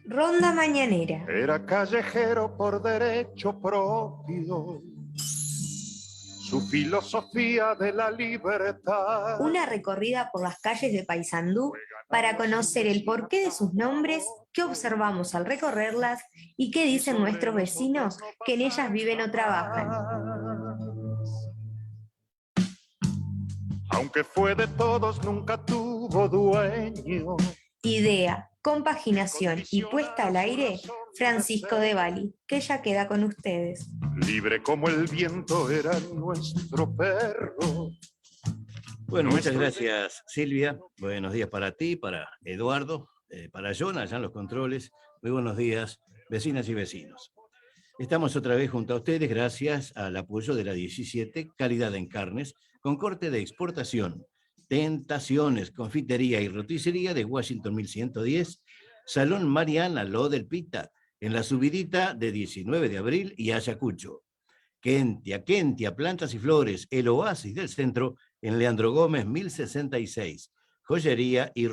Ronda mañanera. Era callejero por derecho propio, su filosofía de la libertad. Una recorrida por las calles de Paysandú para conocer el porqué de sus nombres, qué observamos al recorrerlas y qué dicen nuestros vecinos que en ellas viven o trabajan. Aunque fue de todos, nunca tuvo dueño. Idea, compaginación y puesta al aire, Francisco de Bali, que ya queda con ustedes. Libre como el viento era nuestro perro. Bueno, muchas gracias, Silvia. Buenos días para ti, para Eduardo, para John, allá en los controles. Muy buenos días, vecinas y vecinos. Estamos otra vez junto a ustedes gracias al apoyo de la 17, calidad en carnes, con corte de exportación. Tentaciones, confitería y roticería de Washington 1110, Salón Mariana, Lo del Pita, en la subidita de 19 de abril y Ayacucho. Kentia, Plantas y Flores, el oasis del centro, en Leandro Gómez 1066. Joyería y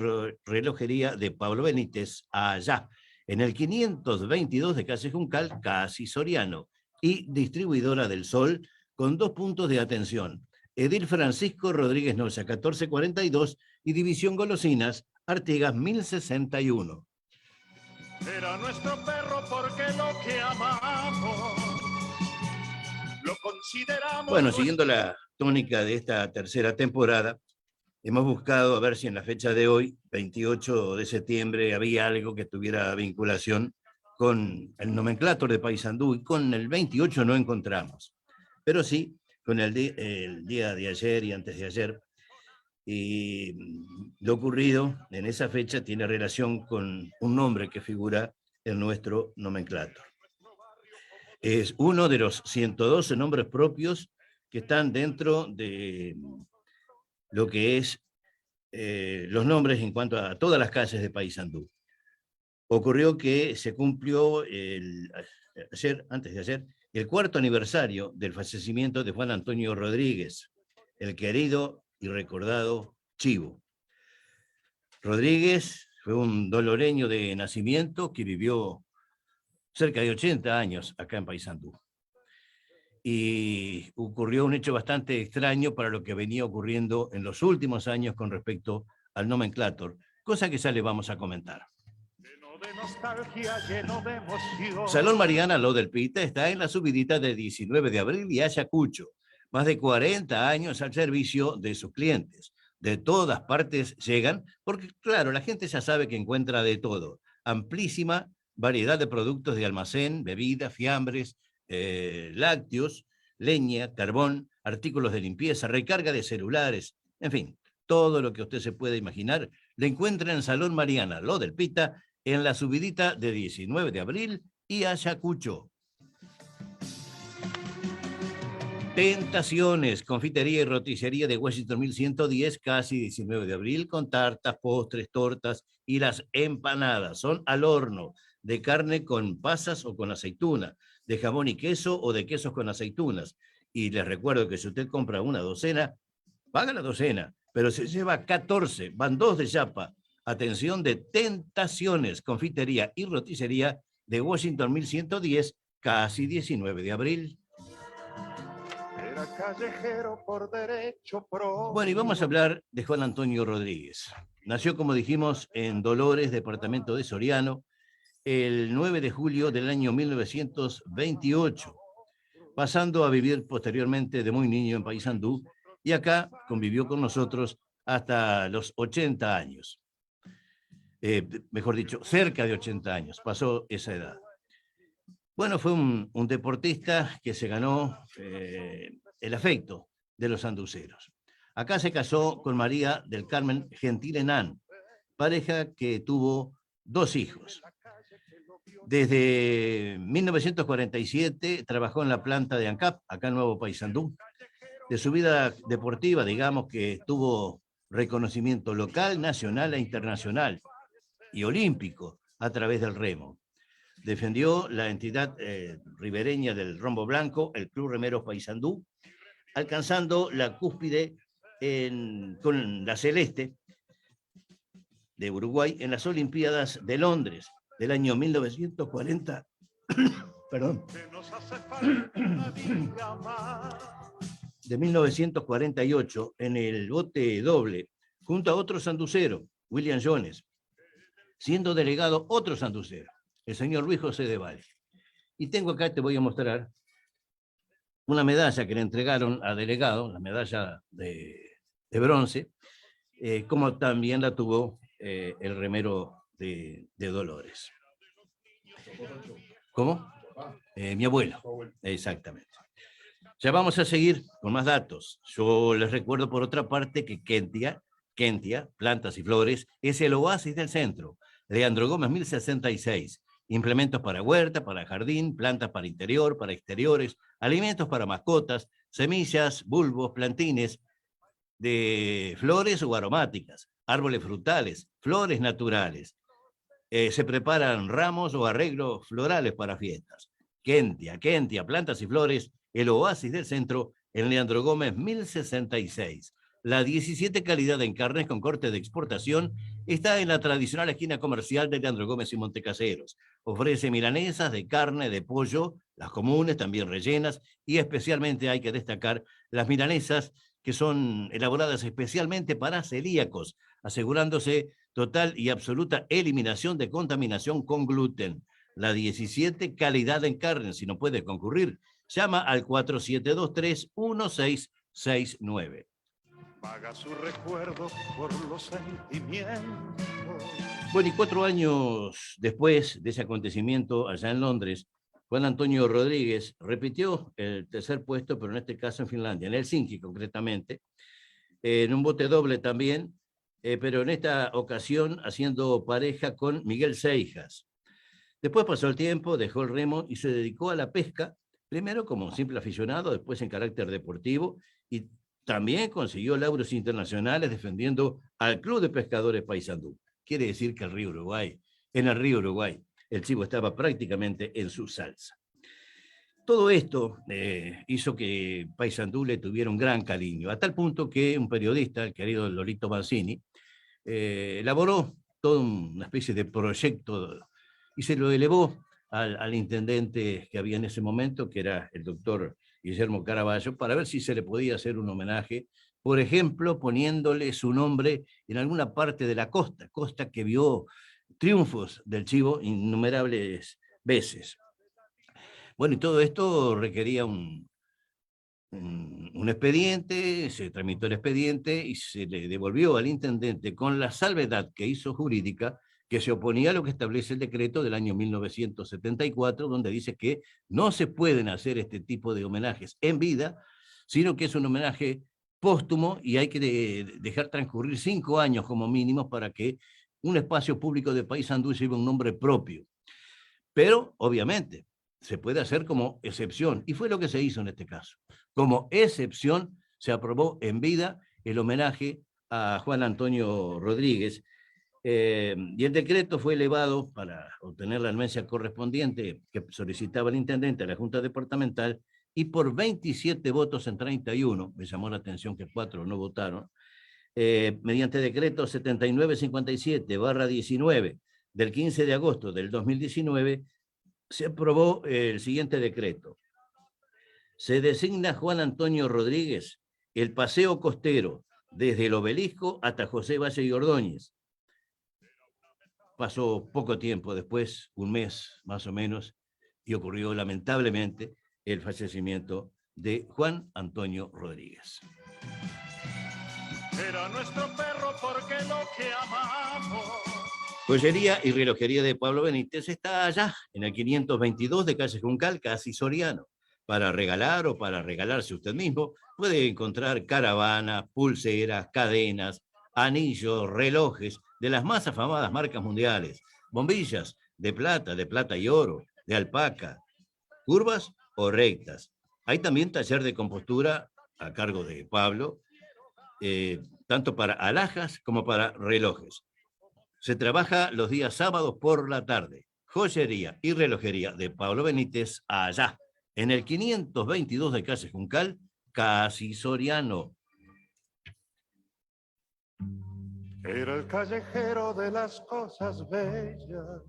relojería de Pablo Benítez, allá, en el 522 de Calle Juncal, casi Soriano. Y distribuidora del Sol, con 2 puntos de atención. Edil Francisco Rodríguez Noya, 1442, y División Golosinas, Artigas 1061. Era nuestro perro porque lo que amamos lo consideramos. Bueno, siguiendo la tónica de esta tercera temporada, hemos buscado a ver si en la fecha de hoy, 28 de septiembre, había algo que tuviera vinculación con el nomenclátor de Paysandú, y con el 28 no encontramos. Pero sí, con el día de ayer y antes de ayer, y lo ocurrido en esa fecha tiene relación con un nombre que figura en nuestro nomenclátor. Es uno de los 112 nombres propios que están dentro de lo que es los nombres en cuanto a todas las calles de Paysandú. Ocurrió que se cumplió antes de ayer, el 4º aniversario del fallecimiento de Juan Antonio Rodríguez, el querido y recordado Chivo. Rodríguez fue un doloreño de nacimiento que vivió cerca de 80 años acá en Paysandú. Y ocurrió un hecho bastante extraño para lo que venía ocurriendo en los últimos años con respecto al nomenclátor, cosa que ya le vamos a comentar. Salón Mariana, Lo del Pita, está en la subidita de 19 de abril y Ayacucho. Más de 40 años al servicio de sus clientes. De todas partes llegan, porque claro, la gente ya sabe que encuentra de todo. Amplísima variedad de productos de almacén, bebidas, fiambres, lácteos, leña, carbón, artículos de limpieza, recarga de celulares, en fin, todo lo que usted se puede imaginar, lo encuentra en Salón Mariana, Lo del Pita, en la subidita de 19 de abril y Ayacucho. Tentaciones, confitería y roticería de Washington 1110, casi 19 de abril, con tartas, postres, tortas y las empanadas. Son al horno, de carne con pasas o con aceituna, de jamón y queso o de quesos con aceitunas. Y les recuerdo que si usted compra una docena, paga la docena, pero se lleva 14, van 2 de chapa. Atención, de Tentaciones, confitería y roticería de Washington 1110, casi 19 de abril. Era callejero por derecho propio. Bueno, y vamos a hablar de Juan Antonio Rodríguez. Nació, como dijimos, en Dolores, departamento de Soriano, el 9 de julio del año 1928, pasando a vivir posteriormente de muy niño en Paysandú, y acá convivió con nosotros hasta los 80 años. Mejor dicho, cerca de 80 años, pasó esa edad. Bueno, fue un deportista que se ganó el afecto de los sanduceros. Acá se casó con María del Carmen Gentil Enán, pareja que tuvo 2 hijos. Desde 1947 trabajó en la planta de ANCAP, acá en Nuevo Paysandú. De su vida deportiva, digamos que tuvo reconocimiento local, nacional e internacional y olímpico a través del remo. Defendió la entidad ribereña del Rombo Blanco, el Club Remeros Paysandú, alcanzando la cúspide con la celeste de Uruguay en las Olimpiadas de Londres, del año 1940, perdón, de 1948 en el bote doble, junto a otro sanducero, William Jones, siendo delegado otro sanducero, el señor Luis José de Valle. Y tengo acá, te voy a mostrar, una medalla que le entregaron a delegado, la medalla de bronce, como también la tuvo el remero de Dolores. ¿Cómo? Mi abuelo, exactamente. Ya vamos a seguir con más datos. Yo les recuerdo por otra parte que Kentia, Plantas y Flores, es el oasis del centro. Leandro Gómez, 1066. Implementos para huerta, para jardín, plantas para interior, para exteriores, alimentos para mascotas, semillas, bulbos, plantines de flores o aromáticas, árboles frutales, flores naturales. Se preparan ramos o arreglos florales para fiestas. Kentia, Plantas y Flores, el oasis del centro, en Leandro Gómez 1066. La 17 calidad en carnes con corte de exportación está en la tradicional esquina comercial de Leandro Gómez y Montecaseros. Ofrece milanesas de carne, de pollo, las comunes, también rellenas, y especialmente hay que destacar las milanesas que son elaboradas especialmente para celíacos, asegurándose total y absoluta eliminación de contaminación con gluten. La 17 calidad en carne. Si no puede concurrir, llama al 4723-1669. Vaga su recuerdo por los sentimientos. Bueno, y 4 años después de ese acontecimiento allá en Londres, Juan Antonio Rodríguez repitió el tercer puesto, pero en este caso en Finlandia, en Helsinki concretamente, en un bote doble también, pero en esta ocasión haciendo pareja con Miguel Seijas. Después pasó el tiempo, dejó el remo y se dedicó a la pesca, primero como simple aficionado, después en carácter deportivo, y también consiguió lauros internacionales defendiendo al Club de Pescadores Paysandú. Quiere decir que en el río Uruguay, el chivo estaba prácticamente en su salsa. Todo esto hizo que Paysandú le tuviera un gran cariño, a tal punto que un periodista, el querido Lolito Mancini, elaboró toda una especie de proyecto y se lo elevó al intendente que había en ese momento, que era el doctor Guillermo Caraballo, para ver si se le podía hacer un homenaje, por ejemplo, poniéndole su nombre en alguna parte de la costa que vio triunfos del chivo innumerables veces. Bueno, y todo esto requería un expediente, se tramitó el expediente y se le devolvió al intendente con la salvedad que hizo jurídica, que se oponía a lo que establece el decreto del año 1974, donde dice que no se pueden hacer este tipo de homenajes en vida, sino que es un homenaje póstumo y hay que dejar transcurrir 5 años como mínimo para que un espacio público de Paysandú lleve un nombre propio. Pero, obviamente, se puede hacer como excepción, y fue lo que se hizo en este caso. Como excepción, se aprobó en vida el homenaje a Juan Antonio Rodríguez, y el decreto fue elevado para obtener la anuencia correspondiente que solicitaba el intendente a la Junta Departamental, y por 27 votos en 31, me llamó la atención que 4 no votaron, mediante decreto 7957/19 del 15 de agosto del 2019, se aprobó el siguiente decreto. Se designa Juan Antonio Rodríguez el paseo costero desde el Obelisco hasta José Valle y Ordóñez. Pasó poco tiempo después, un mes más o menos, y ocurrió lamentablemente el fallecimiento de Juan Antonio Rodríguez. Era nuestro perro porque lo que amamos. Joyería y relojería de Pablo Benítez está allá, en el 522 de calle Juncal, casi Soriano. Para regalar o para regalarse usted mismo, puede encontrar caravanas, pulseras, cadenas, anillos, relojes de las más afamadas marcas mundiales, bombillas de plata y oro, de alpaca, curvas o rectas. Hay también taller de compostura a cargo de Pablo, tanto para alhajas como para relojes. Se trabaja los días sábados por la tarde. Joyería y relojería de Pablo Benítez allá, en el 522 de calle Juncal, casi Soriano. Era el callejero de las cosas bellas.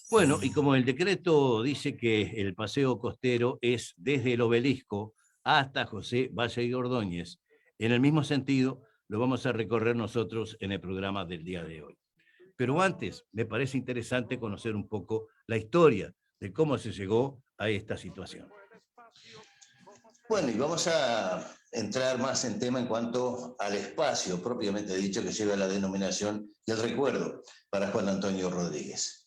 Bueno, y como el decreto dice que el paseo costero es desde el Obelisco hasta José Valle y Ordóñez, en el mismo sentido lo vamos a recorrer nosotros en el programa del día de hoy. Pero antes, me parece interesante conocer un poco la historia de cómo se llegó a esta situación. Bueno, y vamos a entrar más en tema en cuanto al espacio propiamente dicho que lleva la denominación del recuerdo para Juan Antonio Rodríguez.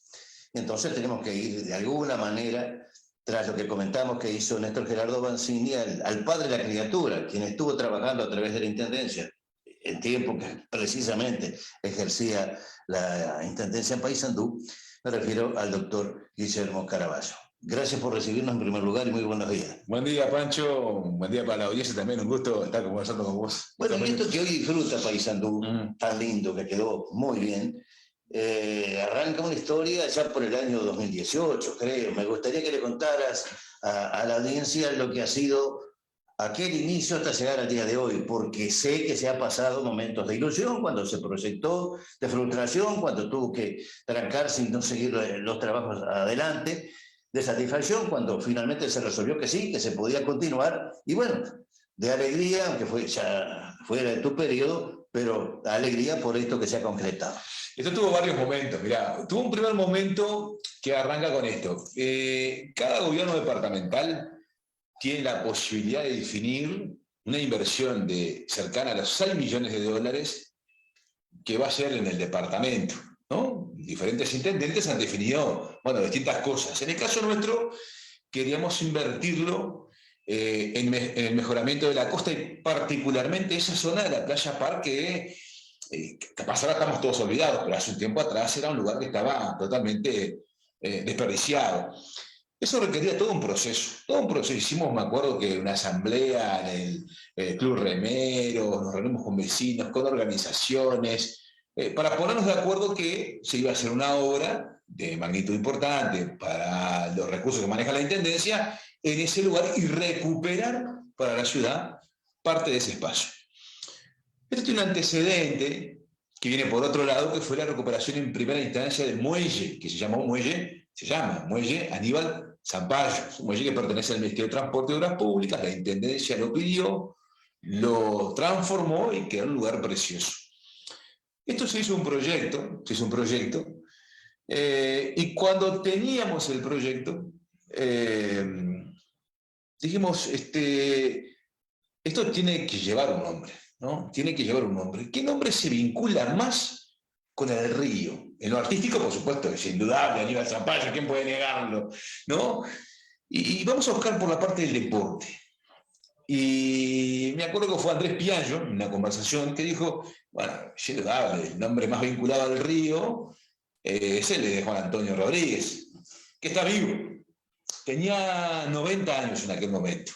Entonces tenemos que ir de alguna manera, tras lo que comentamos que hizo Néstor Gerardo Banzini, al padre de la criatura, quien estuvo trabajando a través de la Intendencia, en tiempo que precisamente ejercía la Intendencia en Paysandú. Me refiero al doctor Guillermo Caraballo. Gracias por recibirnos en primer lugar y muy buenos días. Buen día, Pancho. Buen día para la audiencia también. Un gusto estar conversando con vos. Bueno, y esto que hoy disfruta Paysandú, tan lindo, que quedó muy bien, arranca una historia ya por el año 2018, creo. Me gustaría que le contaras a la audiencia lo que ha sido aquel inicio hasta llegar al día de hoy, porque sé que se ha pasado momentos de ilusión cuando se proyectó, de frustración cuando tuvo que trancarse y no seguir los trabajos adelante, de satisfacción cuando finalmente se resolvió que sí, que se podía continuar, y bueno, de alegría, aunque fue ya fuera de tu periodo, pero alegría por esto que se ha concretado. Esto tuvo varios momentos. Mirá, tuvo un primer momento que arranca con esto. Cada gobierno departamental tiene la posibilidad de definir una inversión cercana a los 6 millones de dólares que va a ser en el departamento, ¿no? Diferentes intendentes han definido, bueno, distintas cosas. En el caso nuestro, queríamos invertirlo en el mejoramiento de la costa y particularmente esa zona de la Playa Parque, capaz ahora estamos todos olvidados, pero hace un tiempo atrás era un lugar que estaba totalmente desperdiciado. Eso requería todo un proceso, todo un proceso. Hicimos, me acuerdo que una asamblea en el Club Remero, nos reunimos con vecinos, con organizaciones, para ponernos de acuerdo que se iba a hacer una obra de magnitud importante para los recursos que maneja la Intendencia en ese lugar y recuperar para la ciudad parte de ese espacio. Esto tiene un antecedente que viene por otro lado, que fue la recuperación en primera instancia del muelle, que se llama Muelle Aníbal Zampayo, un muelle que pertenece al Ministerio de Transporte y Obras Públicas. La Intendencia lo pidió, lo transformó y quedó un lugar precioso. Esto se hizo un proyecto, y cuando teníamos el proyecto, dijimos, esto tiene que llevar un nombre, ¿no? Tiene que llevar un nombre. ¿Qué nombre se vincula más con el río? En lo artístico, por supuesto, es indudable, Aníbal Zampayo, ¿quién puede negarlo? ¿No? Y vamos a buscar por la parte del deporte. Y me acuerdo que fue Andrés Piaggio, en una conversación, que dijo, bueno, es indudable, el nombre más vinculado al río es el de Juan Antonio Rodríguez, que está vivo. Tenía 90 años en aquel momento.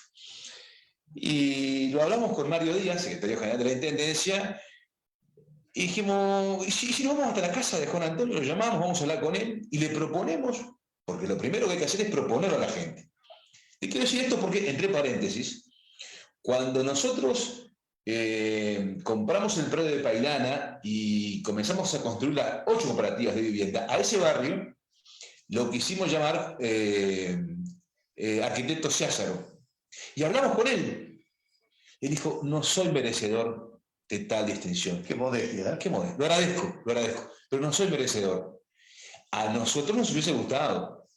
Y lo hablamos con Mario Díaz, secretario general de la Intendencia, y dijimos, ¿y si nos vamos hasta la casa de Juan Antonio, lo llamamos, vamos a hablar con él, y le proponemos, porque lo primero que hay que hacer es proponerlo a la gente. Y quiero decir esto porque, entre paréntesis, cuando nosotros compramos el predio de Pailana y comenzamos a construir las 8 cooperativas de vivienda, a ese barrio lo quisimos llamar Arquitecto Césaro. Y hablamos con él. Él dijo, no soy merecedor de tal distinción. Qué modestia, ¿eh? Qué modestia. Lo agradezco, pero no soy merecedor. A nosotros nos hubiese gustado.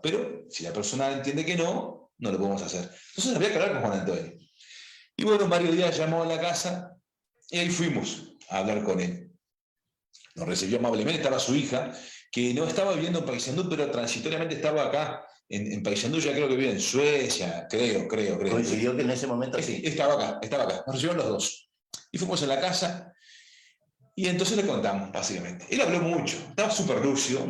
Pero si la persona entiende que no, no lo podemos hacer. Entonces había que hablar con Juan Antonio. Y bueno, Mario Díaz llamó a la casa y ahí fuimos a hablar con él. Nos recibió amablemente, estaba su hija, que no estaba viviendo en Paysandú, pero transitoriamente estaba acá en Paysandú, ya creo que vive en Suecia, creo. Coincidió que en ese momento sí. Estaba acá. Nos recibieron los dos. Y fuimos a la casa y entonces le contamos, básicamente. Él habló mucho, estaba súper lúcido.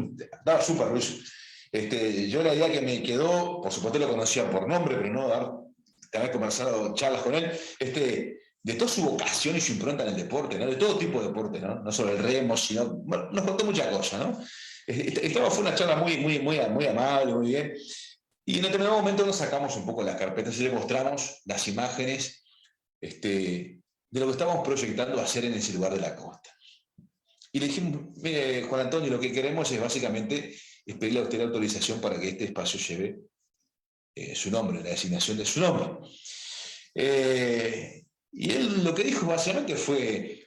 Yo la idea que me quedó, por supuesto lo conocía por nombre, pero no haber conversado charlas con él, de toda su vocación y su impronta en el deporte, ¿no? De todo tipo de deporte, ¿no? Solo el remo, sino, bueno, nos contó muchas cosas, ¿no? Fue una charla muy amable, muy bien. Y en determinado momento nos sacamos un poco las carpetas y le mostramos las imágenes de lo que estábamos proyectando hacer en ese lugar de la costa. Y le dijimos, mire, Juan Antonio, lo que queremos es básicamente pedirle a usted la autorización para que este espacio lleve su nombre, la designación de su nombre. Y él lo que dijo básicamente fue,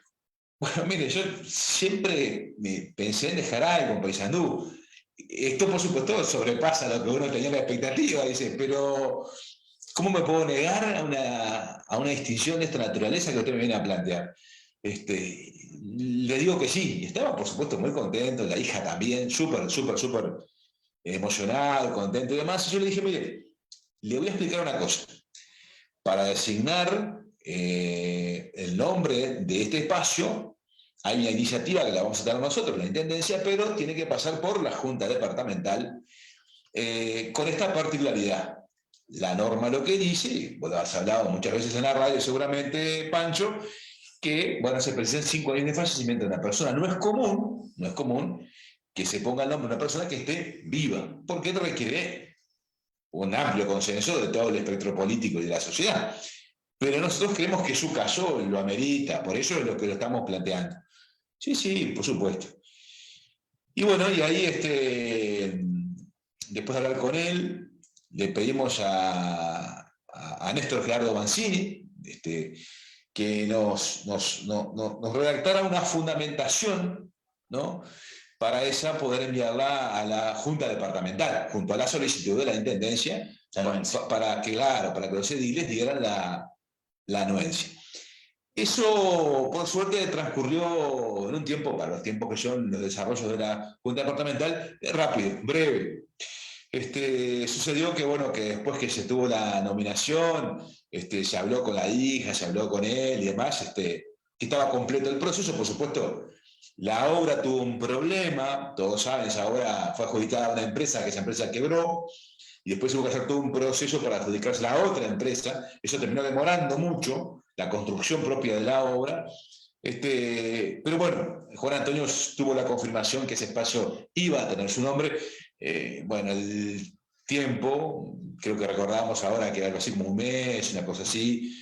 bueno, mire, yo siempre pensé en dejar algo en Paysandú. Esto, por supuesto, sobrepasa lo que uno tenía la expectativa, dice, pero ¿cómo me puedo negar a una distinción de esta naturaleza que usted me viene a plantear? Le digo que sí, y estaba, por supuesto, muy contento, la hija también, súper emocionado, contento y demás. Y yo le dije, mire, le voy a explicar una cosa. Para designar el nombre de este espacio, hay una iniciativa que la vamos a tener nosotros, la Intendencia, pero tiene que pasar por la Junta Departamental con esta particularidad. La norma lo que dice, vos lo has hablado muchas veces en la radio seguramente, Pancho, que se precisan 5 años de fallecimiento de una persona. No es común que se ponga el nombre de una persona que esté viva, porque requiere un amplio consenso de todo el espectro político y de la sociedad. Pero nosotros creemos que su caso lo amerita, por eso es lo que lo estamos planteando. Sí, por supuesto. Y bueno, y ahí, después de hablar con él, le pedimos a Néstor Gerardo Mancini, que nos redactara una fundamentación, ¿no?, para esa poder enviarla a la Junta Departamental, junto a la solicitud de la Intendencia, para que los ediles dieran la anuencia. Eso, por suerte, transcurrió en un tiempo, para los tiempos que son los desarrollos de la Junta Departamental, rápido, breve. Sucedió que después que se tuvo la nominación, se habló con la hija, se habló con él y demás, que estaba completo el proceso. Por supuesto, la obra tuvo un problema, todos saben, esa obra fue adjudicada a una empresa, que esa empresa quebró, y después hubo que hacer todo un proceso para adjudicarse a otra empresa. Eso terminó demorando mucho la construcción propia de la obra. Pero bueno, Juan Antonio tuvo la confirmación que ese espacio iba a tener su nombre. El tiempo, creo que recordamos ahora que algo así como un mes, una cosa así,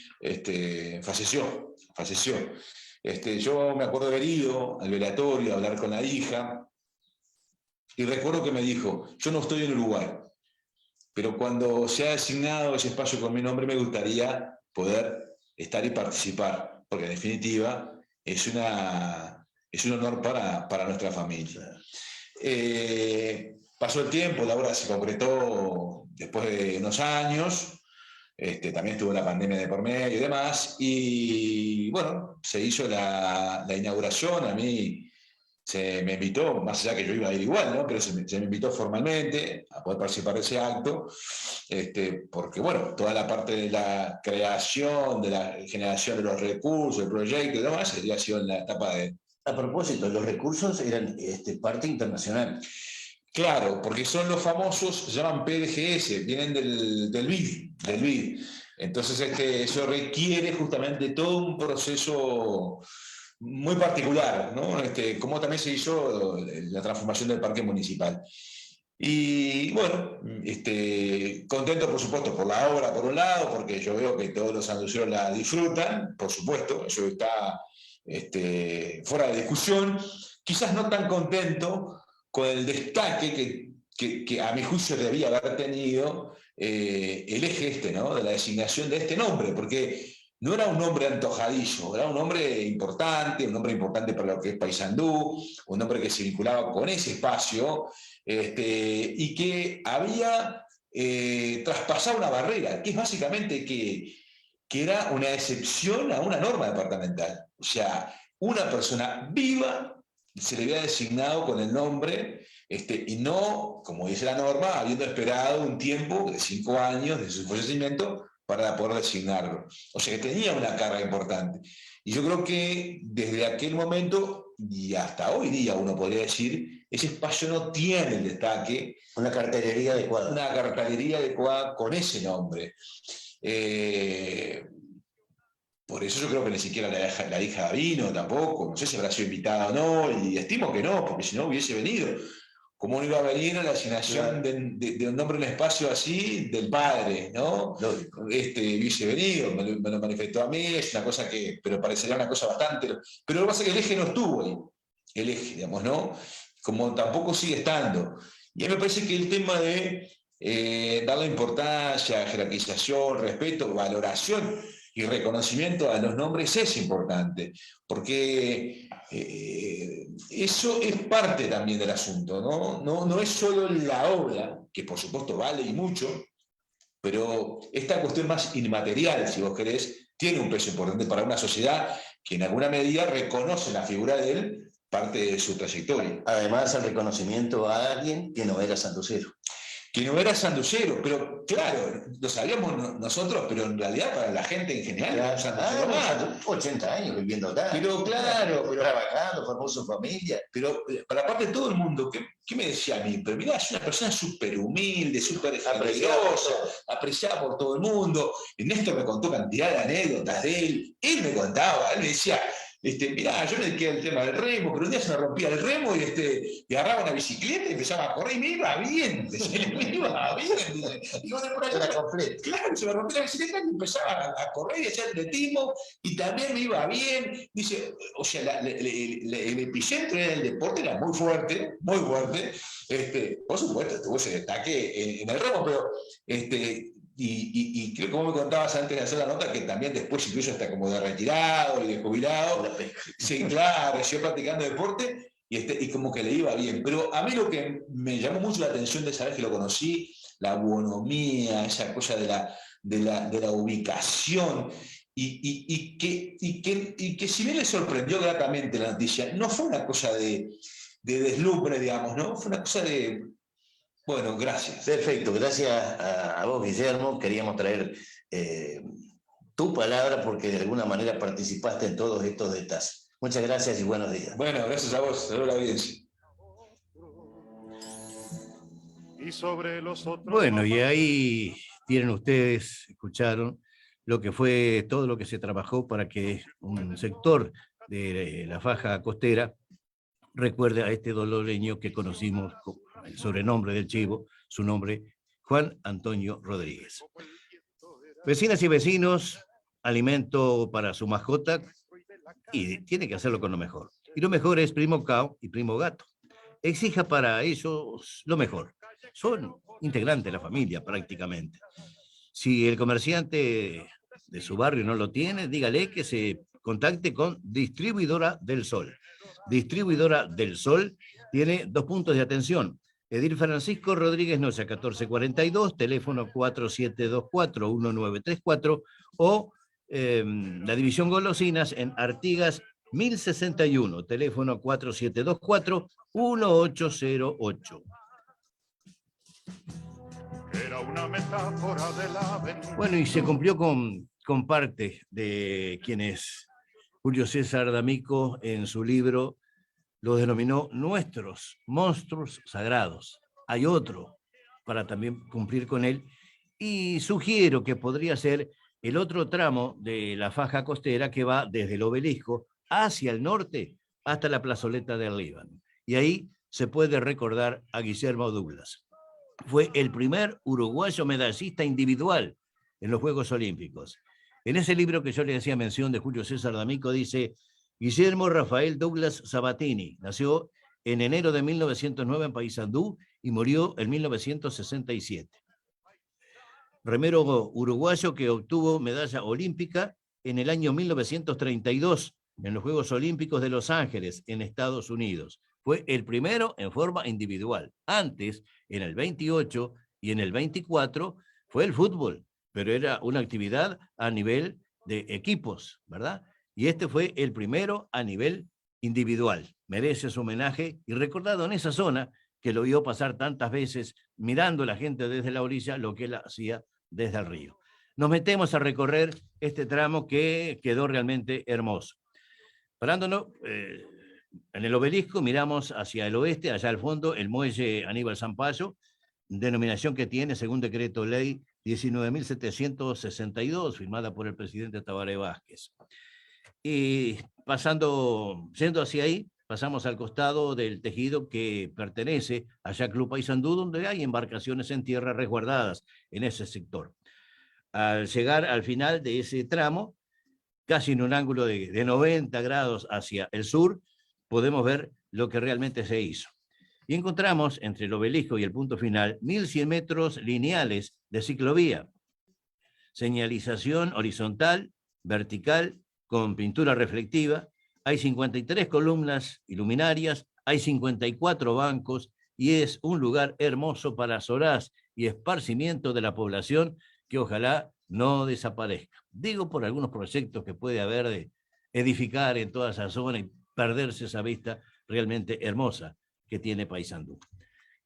falleció. Yo me acuerdo de haber ido al velatorio a hablar con la hija, y recuerdo que me dijo, yo no estoy en Uruguay, pero cuando se ha designado ese espacio con mi nombre me gustaría poder estar y participar, porque en definitiva es un honor para nuestra familia. Pasó el tiempo, la obra se concretó después de unos años, también estuvo la pandemia de por medio y demás, y bueno, se hizo la inauguración. A mí se me invitó, más allá que yo iba a ir igual, ¿no?, pero se me invitó formalmente a poder participar de ese acto, porque toda la parte de la creación, de la generación de los recursos, el proyecto y demás, había sido en la etapa de... A propósito, los recursos eran parte internacional. Claro, porque son los famosos, se llaman PDGS, vienen del BID. Entonces eso requiere justamente todo un proceso muy particular, ¿no?, como también se hizo la transformación del parque municipal. Y bueno, contento por supuesto por la obra por un lado, porque yo veo que todos los sanduceros la disfrutan, por supuesto, eso está fuera de discusión. Quizás no tan contento con el destaque que a mi juicio debía haber tenido el eje ¿no?, de la designación de este nombre, porque no era un nombre antojadizo, era un nombre importante para lo que es Paysandú, un nombre que se vinculaba con ese espacio, y que había traspasado una barrera, que es básicamente que era una excepción a una norma departamental. O sea, una persona viva se le había designado con el nombre, y no, como dice la norma, habiendo esperado un tiempo de 5 años de su fallecimiento para poder designarlo. O sea, que tenía una carga importante. Y yo creo que desde aquel momento y hasta hoy día, uno podría decir, ese espacio no tiene el destaque. Una cartelería adecuada. Una cartelería adecuada con ese nombre. Por eso yo creo que ni siquiera la hija vino tampoco. No sé si habrá sido invitada o no, y estimo que no, porque si no hubiese venido. ¿Cómo no iba a venir a la asignación de un nombre en un espacio así del padre, ¿no? Hubiese venido, me lo manifestó a mí, es una cosa que, pero parecería una cosa bastante. Pero lo que pasa es que el eje no estuvo ahí. el eje, digamos, ¿no? Como tampoco sigue estando. Y a mí me parece que el tema de darle importancia, jerarquización, respeto, valoración y reconocimiento a los nombres es importante, porque eso es parte también del asunto, ¿no? No es solo la obra, que por supuesto vale y mucho, pero esta cuestión más inmaterial, si vos querés, tiene un peso importante para una sociedad que en alguna medida reconoce la figura de él, parte de su trayectoria. Además, el reconocimiento a alguien que no era sanducero. Que no era sanducero, pero claro, lo sabíamos nosotros, pero en realidad para la gente en general era un sanducero más. 80 años viviendo acá. Pero claro, pero, trabajando, formó su familia. Pero para parte de todo el mundo, ¿qué me decía a mí? Pero mirá, es una persona súper humilde, súper generosa, apreciada por todo el mundo. Néstor me contó cantidad de anécdotas de él. Él me contaba, él me decía, mirá, yo me dediqué al tema del remo, pero un día se me rompía el remo y agarraba una bicicleta y empezaba a correr y me iba bien. Me iba bien. Y bueno, por allá, claro, se me rompía la bicicleta y empezaba a correr y a hacer atletismo y también me iba bien. Dice, o sea, el epicentro del deporte era muy fuerte, muy fuerte. Por supuesto, tuvo ese destaque en el remo, pero y creo que como me contabas antes de hacer la nota, que también después incluso hasta como de retirado y de jubilado, sí, claro, siguió practicando deporte y como que le iba bien. Pero a mí lo que me llamó mucho la atención de esa vez que lo conocí, la bonomía, esa cosa de la ubicación, y que si bien le sorprendió gratamente la noticia, no fue una cosa de deslumbre, digamos, ¿no? Fue una cosa de... Bueno, gracias. Perfecto, gracias a vos, Guillermo. Queríamos traer tu palabra porque de alguna manera participaste en todos estos detalles. Muchas gracias y buenos días. Bueno, gracias a vos, saludos a la audiencia. Bueno, y ahí tienen ustedes, escucharon lo que fue todo lo que se trabajó para que un sector de la faja costera recuerde a este doloreño que conocimos con el sobrenombre del Chivo, su nombre, Juan Antonio Rodríguez. Vecinas y vecinos, alimento para su mascota y tiene que hacerlo con lo mejor. Y lo mejor es Primo Cao y Primo Gato. Exija para ellos lo mejor. Son integrantes de la familia prácticamente. Si el comerciante de su barrio no lo tiene, dígale que se contacte con Distribuidora del Sol. Distribuidora del Sol tiene 2 puntos de atención. Edil Francisco Rodríguez Noya, 1442, teléfono 4724-1934, o la división Golosinas en Artigas 1061, teléfono 4724-1808. Era una metáfora de la aventura. Bueno, y se cumplió con parte de quienes Julio César D'Amico en su libro los denominó nuestros monstruos sagrados. Hay otro para también cumplir con él y sugiero que podría ser el otro tramo de la faja costera que va desde el obelisco hacia el norte hasta la plazoleta del Líbano. Y ahí se puede recordar a Guillermo Douglas. Fue el primer uruguayo medallista individual en los Juegos Olímpicos. En ese libro que yo le hacía mención de Julio César D'Amico dice: Guillermo Rafael Douglas Sabatini nació en enero de 1909 en Paysandú y murió en 1967. Remero uruguayo que obtuvo medalla olímpica en el año 1932 en los Juegos Olímpicos de Los Ángeles, en Estados Unidos. Fue el primero en forma individual. Antes, en el 28 y en el 24, fue el fútbol, pero era una actividad a nivel de equipos, ¿verdad? Y este fue el primero a nivel individual. Merece su homenaje y recordado en esa zona que lo vio pasar tantas veces mirando a la gente desde la orilla lo que él hacía desde el río. Nos metemos a recorrer este tramo que quedó realmente hermoso. Parándonos en el obelisco, miramos hacia el oeste, allá al fondo, el muelle Aníbal Sampaio, denominación que tiene según decreto ley 19.762, firmada por el presidente Tabaré Vázquez. Y yendo hacia ahí, pasamos al costado del tejido que pertenece a Yacht Club Paysandú, donde hay embarcaciones en tierra resguardadas en ese sector. Al llegar al final de ese tramo, casi en un ángulo de 90 grados hacia el sur, podemos ver lo que realmente se hizo. Y encontramos entre el obelisco y el punto final 1.100 metros lineales de ciclovía, señalización horizontal, vertical, con pintura reflectiva. Hay 53 columnas iluminarias, hay 54 bancos y es un lugar hermoso para solaz y esparcimiento de la población que ojalá no desaparezca. Digo por algunos proyectos que puede haber de edificar en toda esa zona y perderse esa vista realmente hermosa que tiene Paysandú.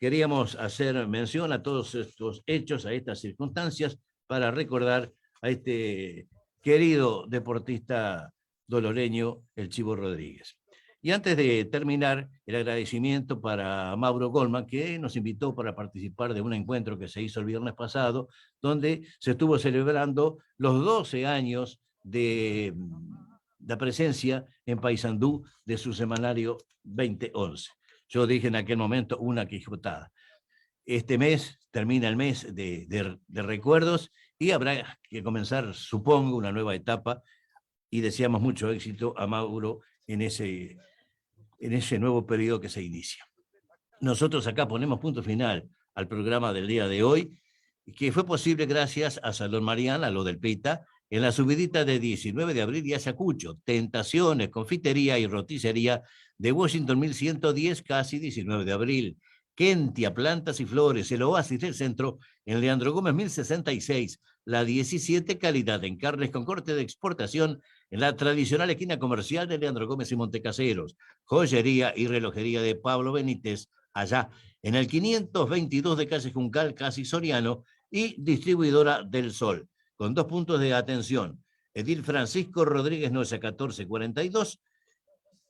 Queríamos hacer mención a todos estos hechos, a estas circunstancias, para recordar a este querido deportista doloreño, el Chivo Rodríguez. Y antes de terminar, el agradecimiento para Mauro Goldman, que nos invitó para participar de un encuentro que se hizo el viernes pasado, donde se estuvo celebrando los 12 años de la presencia en Paysandú de su semanario 2011. Yo dije en aquel momento una quijotada. Este mes termina el mes de recuerdos y habrá que comenzar, supongo, una nueva etapa y deseamos mucho éxito a Mauro en ese nuevo periodo que se inicia. Nosotros acá ponemos punto final al programa del día de hoy, que fue posible gracias a Salón Mariana, a lo del Pita, en la subidita de 19 de abril y Ayacucho, Tentaciones, Confitería y Roticería de Washington 1110, casi 19 de abril. Kentia, Plantas y Flores, el Oasis del Centro, en Leandro Gómez 1066, la 17, calidad en carnes con corte de exportación, en la tradicional esquina comercial de Leandro Gómez y Montecaseros, joyería y relojería de Pablo Benítez, allá en el 522 de calle Juncal, casi Soriano, y distribuidora del Sol, con 2 puntos de atención, Edil Francisco Rodríguez Noya 1442,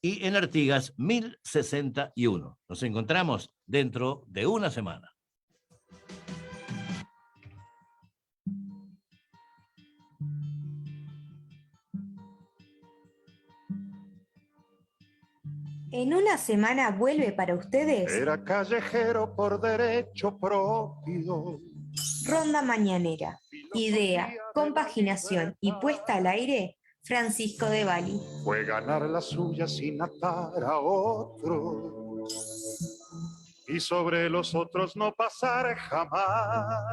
y en Artigas 1061. Nos encontramos dentro de una semana. En una semana vuelve para ustedes Era callejero por derecho propio. Ronda Mañanera. Idea, compaginación y puesta al aire, Francisco de Bali. Fue ganar la suya sin atar a otro y sobre los otros no pasar jamás.